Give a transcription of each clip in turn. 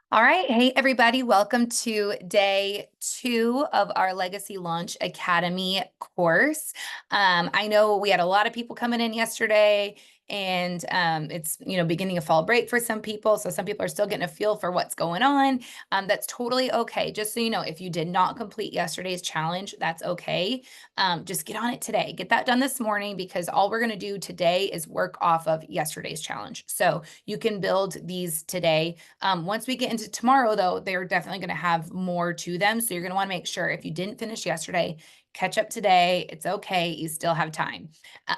All right. Hey, everybody. Welcome to day 2 of our Legacy Launch Academy course. I know we had a lot of people coming in yesterday, and it's beginning of fall break for some people. So some people are still getting a feel for what's going on. That's totally okay. Just so you know, if you did not complete yesterday's challenge, that's okay. Just get on it today. Get that done this morning because all we're going to do today is work off of yesterday's challenge. So you can build these today. Once we get into tomorrow, though, they're definitely going to have more to them. So you're going to want to make sure if you didn't finish yesterday, catch up today. It's okay. You still have time. Uh,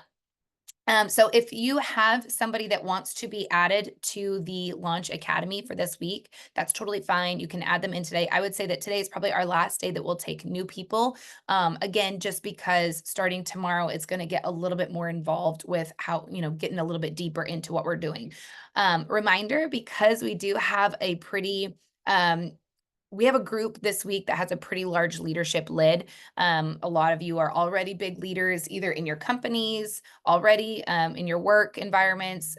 so if you have somebody that wants to be added to the Launch Academy for this week, that's totally fine. You can add them in today. I would say that today is probably our last day that we'll take new people. Again, just because starting tomorrow, it's going to get a little bit more involved with how, getting a little bit deeper into what we're doing. Reminder, because we do have a pretty um, we have a group this week that has a pretty large leadership lid. A lot of you are already big leaders, either in your companies already, in your work environments,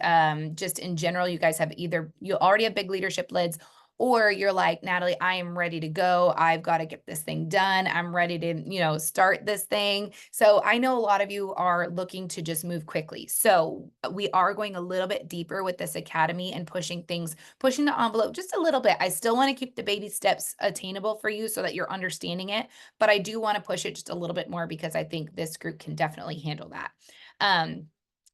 just in general. You guys have you already have big leadership lids, or you're like, Natalie, I am ready to go. I've got to get this thing done. I'm ready to, start this thing. So I know a lot of you are looking to just move quickly. So we are going a little bit deeper with this academy and pushing the envelope just a little bit. I still want to keep the baby steps attainable for you so that you're understanding it, but I do want to push it just a little bit more because I think this group can definitely handle that. Um,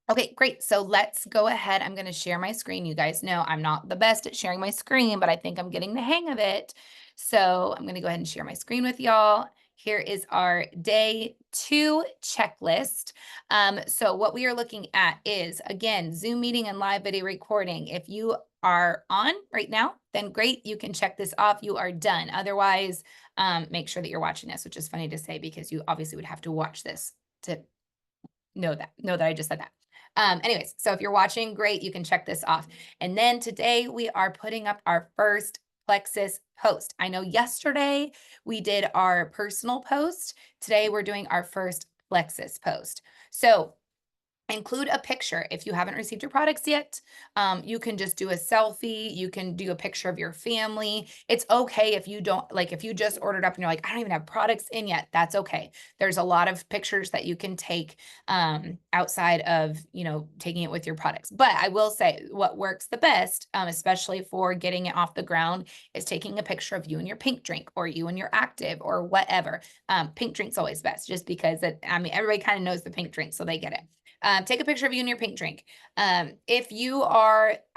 Okay, great. So let's go ahead. I'm going to share my screen. You guys know I'm not the best at sharing my screen, but I think I'm getting the hang of it. So I'm going to go ahead and share my screen with y'all. Here is our day 2 checklist. So what we are looking at is, again, Zoom meeting and live video recording. If you are on right now, then great. You can check this off. You are done. Otherwise, make sure that you're watching this, which is funny to say because you obviously would have to watch this to know that I just said that. Anyways, so if you're watching, great, you can check this off. And then today we are putting up our first Plexus post. I know yesterday we did our personal post. Today we're doing our first Plexus post. So include a picture. If you haven't received your products yet, you can just do a selfie. You can do a picture of your family. It's okay if you don't, like, if you just ordered up and you're like, I don't even have products in yet. That's okay. There's a lot of pictures that you can take outside of, taking it with your products. But I will say what works the best, especially for getting it off the ground, is taking a picture of you and your pink drink or you and your active or whatever. Pink drink's always best just because everybody kind of knows the pink drink, so they get it. Take a picture of you and your pink drink. I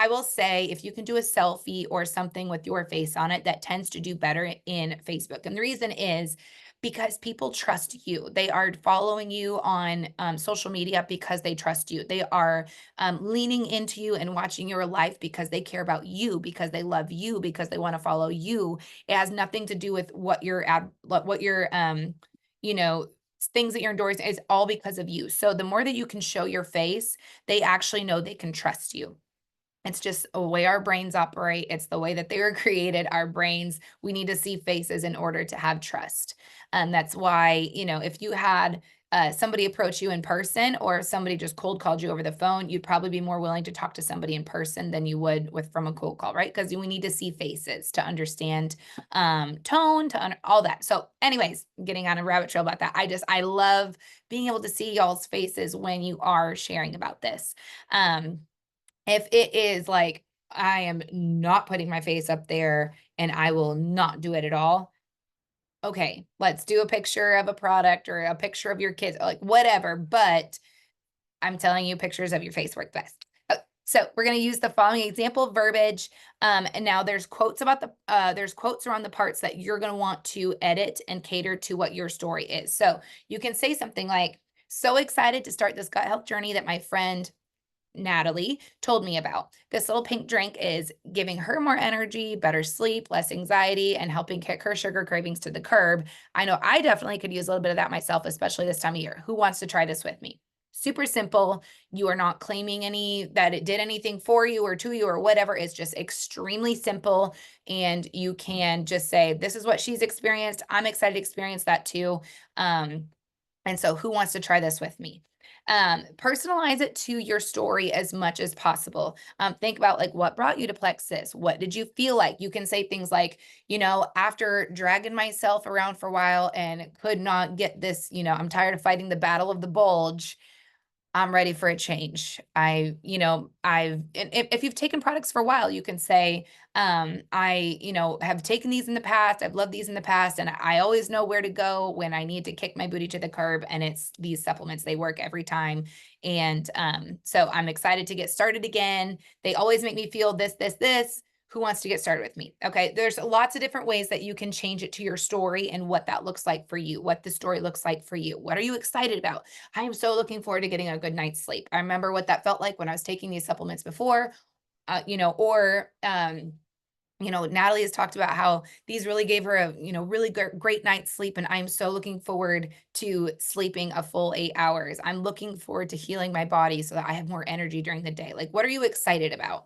will say, if you can do a selfie or something with your face on it, that tends to do better in Facebook. And the reason is because people trust you. They are following you on social media because they trust you. They are leaning into you and watching your life because they care about you, because they love you, because they want to follow you. It has nothing to do with you know, things that you're endorsing. Is all because of you. So the more that you can show your face, they actually know they can trust you. It's just a way our brains operate. It's the way that they were created. Our brains, we need to see faces in order to have trust. And that's why, if you had somebody approach you in person or if somebody just cold called you over the phone, you'd probably be more willing to talk to somebody in person than you would from a cold call, right? Because we need to see faces to understand tone, all that. So, anyways, getting on a rabbit trail about that. I love being able to see y'all's faces when you are sharing about this. If it is like, I am not putting my face up there and I will not do it at all. Okay, let's do a picture of a product or a picture of your kids, like whatever. But I'm telling you, pictures of your face work best. So we're going to use the following example verbiage. And now there's quotes around the parts that you're going to want to edit and cater to what your story is. So you can say something like, so excited to start this gut health journey that my friend Natalie told me about. This little pink drink is giving her more energy, better sleep, less anxiety, and helping kick her sugar cravings to the curb. I know I definitely could use a little bit of that myself, especially this time of year. Who wants to try this with me? Super simple. You are not claiming that it did anything for you or to you or whatever. It's just extremely simple. And you can just say, this is what she's experienced. I'm excited to experience that too. And so who wants to try this with me? Personalize it to your story as much as possible. Think about like what brought you to Plexus? What did you feel like? You can say things like, after dragging myself around for a while and could not get this, I'm tired of fighting the battle of the bulge. I'm ready for a change. And if you've taken products for a while, you can say, have taken these in the past. I've loved these in the past, and I always know where to go when I need to kick my booty to the curb. And it's these supplements. They work every time. And so I'm excited to get started again. They always make me feel this, this, this. Who wants to get started with me? Okay. There's lots of different ways that you can change it to your story and what that looks like for you, what the story looks like for you. What are you excited about? I am so looking forward to getting a good night's sleep. I remember what that felt like when I was taking these supplements before, Natalie has talked about how these really gave her a, really great night's sleep. And I'm so looking forward to sleeping a full 8 hours. I'm looking forward to healing my body so that I have more energy during the day. Like, what are you excited about?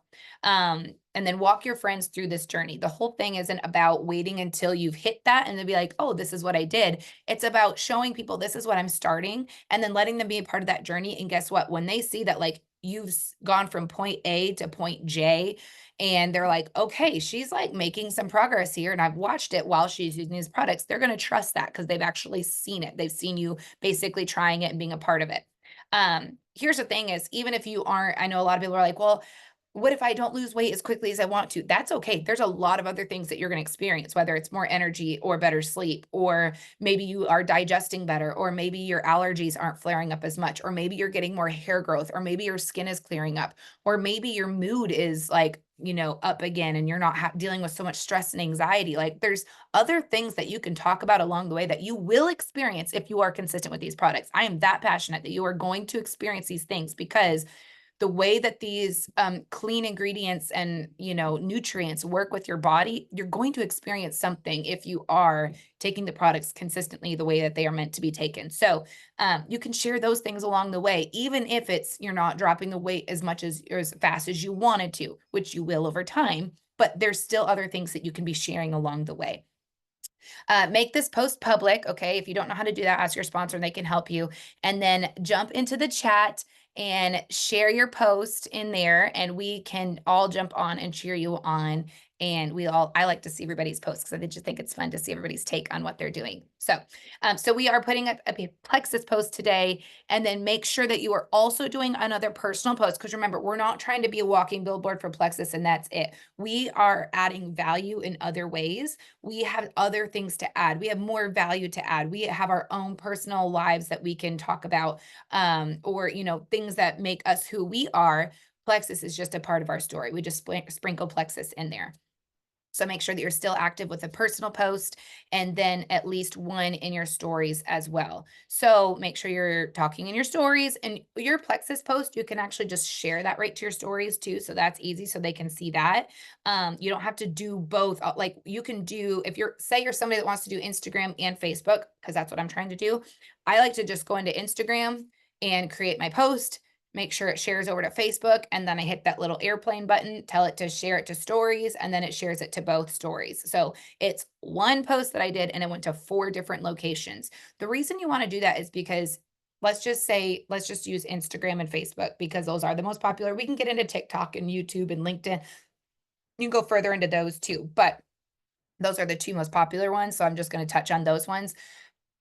And then walk your friends through this journey. The whole thing isn't about waiting until you've hit that and then be like, oh, this is what I did. It's about showing people this is what I'm starting and then letting them be a part of that journey. And guess what? When they see that, like, you've gone from point A to point J, and they're like, okay, she's like making some progress here. And I've watched it while she's using these products. They're going to trust that because they've actually seen it. They've seen you basically trying it and being a part of it. Here's the thing is, even if you aren't, I know a lot of people are like, well, what if I don't lose weight as quickly as I want to? That's okay. There's a lot of other things that you're going to experience, whether it's more energy or better sleep, or maybe you are digesting better, or maybe your allergies aren't flaring up as much, or maybe you're getting more hair growth, or maybe your skin is clearing up, or maybe your mood is like, up again and you're not dealing with so much stress and anxiety. Like, there's other things that you can talk about along the way that you will experience if you are consistent with these products. I am that passionate that you are going to experience these things because the way that these clean ingredients and nutrients work with your body, you're going to experience something if you are taking the products consistently the way that they are meant to be taken. So you can share those things along the way, even if you're not dropping the weight as much as fast as you wanted to, which you will over time, but there's still other things that you can be sharing along the way. Make this post public. Okay. If you don't know how to do that, ask your sponsor and they can help you. And then jump into the chat and share your post in there, and we can all jump on and cheer you on. And I like to see everybody's posts because I just think it's fun to see everybody's take on what they're doing. So we are putting up a Plexus post today, and then make sure that you are also doing another personal post. Because remember, we're not trying to be a walking billboard for Plexus and that's it. We are adding value in other ways. We have other things to add. We have more value to add. We have our own personal lives that we can talk about, or things that make us who we are. Plexus is just a part of our story. We just sprinkle Plexus in there. So make sure that you're still active with a personal post, and then at least one in your stories as well. So make sure you're talking in your stories, and your Plexus post, you can actually just share that right to your stories too. So that's easy. So they can see that. You don't have to do both. Like, you can do, if say you're somebody that wants to do Instagram and Facebook, because that's what I'm trying to do. I like to just go into Instagram and create my post, make sure it shares over to Facebook, and then I hit that little airplane button, tell it to share it to stories, and then it shares it to both stories. So it's one post that I did and it went to 4 different locations. The reason you want to do that is because let's just use Instagram and Facebook because those are the most popular. We can get into TikTok and YouTube and LinkedIn. You can go further into those too, but those are the 2 most popular ones. So I'm just going to touch on those ones.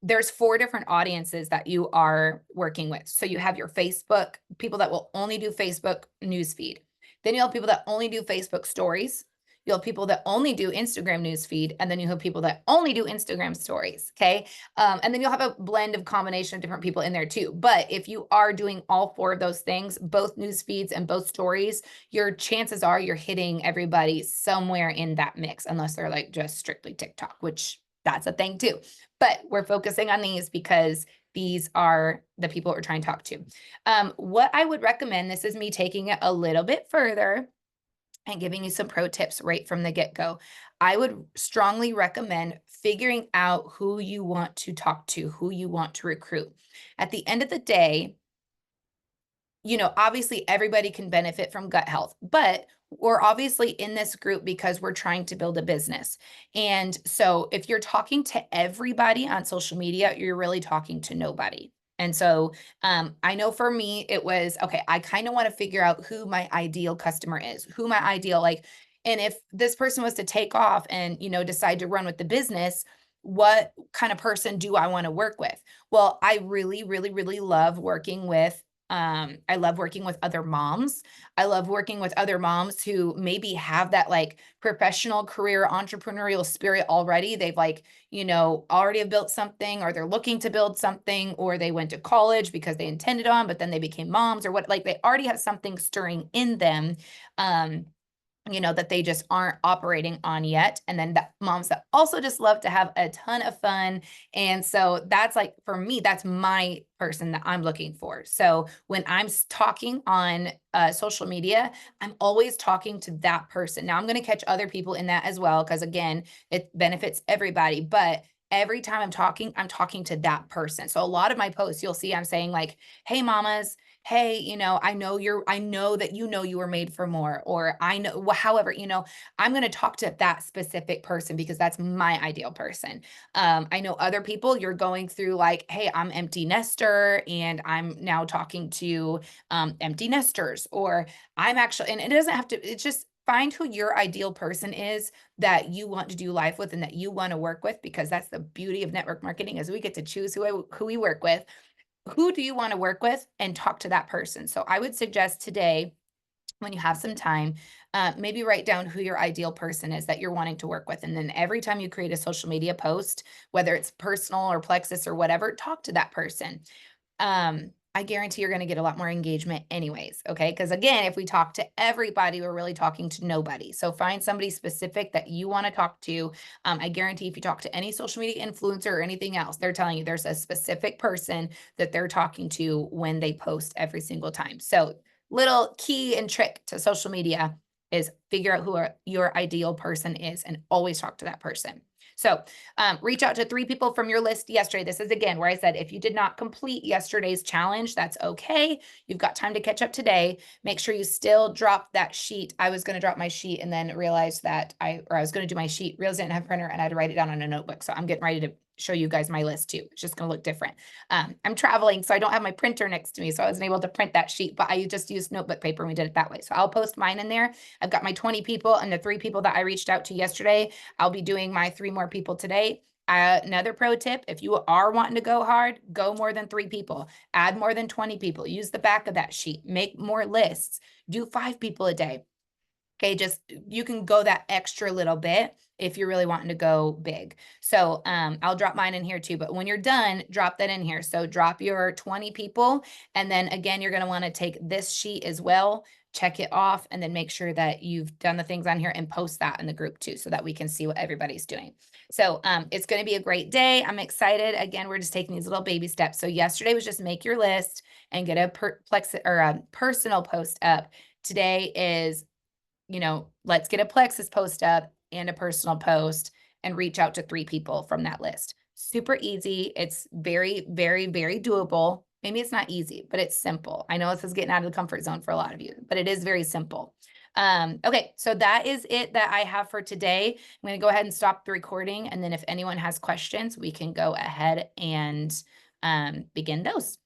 There's 4 different audiences that you are working with. So you have your Facebook, people that will only do Facebook newsfeed. Then you'll have people that only do Facebook stories. You'll have people that only do Instagram newsfeed. And then you have people that only do Instagram stories. Okay. And then you'll have a blend of combination of different people in there too. But if you are doing all 4 of those things, both news feeds and both stories, your chances are you're hitting everybody somewhere in that mix, unless they're like just strictly TikTok, which that's a thing too. But we're focusing on these because these are the people we're trying to talk to. What I would recommend, this is me taking it a little bit further and giving you some pro tips right from the get-go. I would strongly recommend figuring out who you want to talk to, who you want to recruit. At the end of the day, obviously everybody can benefit from gut health, but we're obviously in this group because we're trying to build a business. And so if you're talking to everybody on social media, you're really talking to nobody. And so I know for me, it was okay. I kind of want to figure out who my ideal customer is, who my ideal, like, and if this person was to take off and, decide to run with the business, what kind of person do I want to work with? Well, I really, really, really love working with, I love working with other moms. I love working with other moms who maybe have that like professional career entrepreneurial spirit already. They've like, already have built something, or they're looking to build something, or they went to college because they intended on, but then they became moms or what, like they already have something stirring in them. Um, that they just aren't operating on yet. And then the moms that also just love to have a ton of fun. And so that's like, for me, that's my person that I'm looking for. So when I'm talking on social media, I'm always talking to that person. Now I'm going to catch other people in that as well, because again, it benefits everybody. But every time I'm talking to that person. So a lot of my posts, you'll see I'm saying like, hey, mamas, hey, I know that you were made for more, or I know, however, I'm going to talk to that specific person because that's my ideal person. I know other people, you're going through like, hey, I'm empty nester and I'm now talking to empty nesters, or I'm actually, and it doesn't have to, it's just find who your ideal person is that you want to do life with and that you want to work with, because that's the beauty of network marketing is we get to choose who we work with. Who do you want to work with, and talk to that person? So I would suggest today, when you have some time, maybe write down who your ideal person is that you're wanting to work with. And then every time you create a social media post, whether it's personal or Plexus or whatever, talk to that person. I guarantee you're going to get a lot more engagement anyways. Okay. Because again, if we talk to everybody, we're really talking to nobody. So find somebody specific that you want to talk to. I guarantee if you talk to any social media influencer or anything else, they're telling you there's a specific person that they're talking to when they post every single time. So little key and trick to social media is figure out who your ideal person is and always talk to that person. So reach out to 3 people from your list yesterday. This is again where I said, if you did not complete yesterday's challenge, that's okay. You've got time to catch up today. Make sure you still drop that sheet. I was going to drop my sheet and then realized that I was going to do my sheet, realized I didn't have a printer and I had to write it down on a notebook. So I'm getting ready to show you guys my list too. It's just going to look different. I'm traveling, so I don't have my printer next to me. So I wasn't able to print that sheet, but I just used notebook paper and we did it that way. So I'll post mine in there. I've got my 20 people and the 3 people that I reached out to yesterday. I'll be doing my 3 more people today. Another pro tip, if you are wanting to go hard, go more than 3 people, add more than 20 people, use the back of that sheet, make more lists, do 5 people a day. Okay, just you can go that extra little bit if you're really wanting to go big. So I'll drop mine in here too, but when you're done, drop that in here. So drop your 20 people. And then again, you're going to want to take this sheet as well, check it off, and then make sure that you've done the things on here and post that in the group too, so that we can see what everybody's doing. So it's going to be a great day. I'm excited. Again, we're just taking these little baby steps. So yesterday was just make your list and get a personal post up. Today is, let's get a Plexus post up and a personal post and reach out to 3 people from that list. Super easy. It's very, very, very doable. Maybe it's not easy, but it's simple. I know this is getting out of the comfort zone for a lot of you, but it is very simple. Okay, so that is it that I have for today. I'm going to go ahead and stop the recording. And then if anyone has questions, we can go ahead and begin those.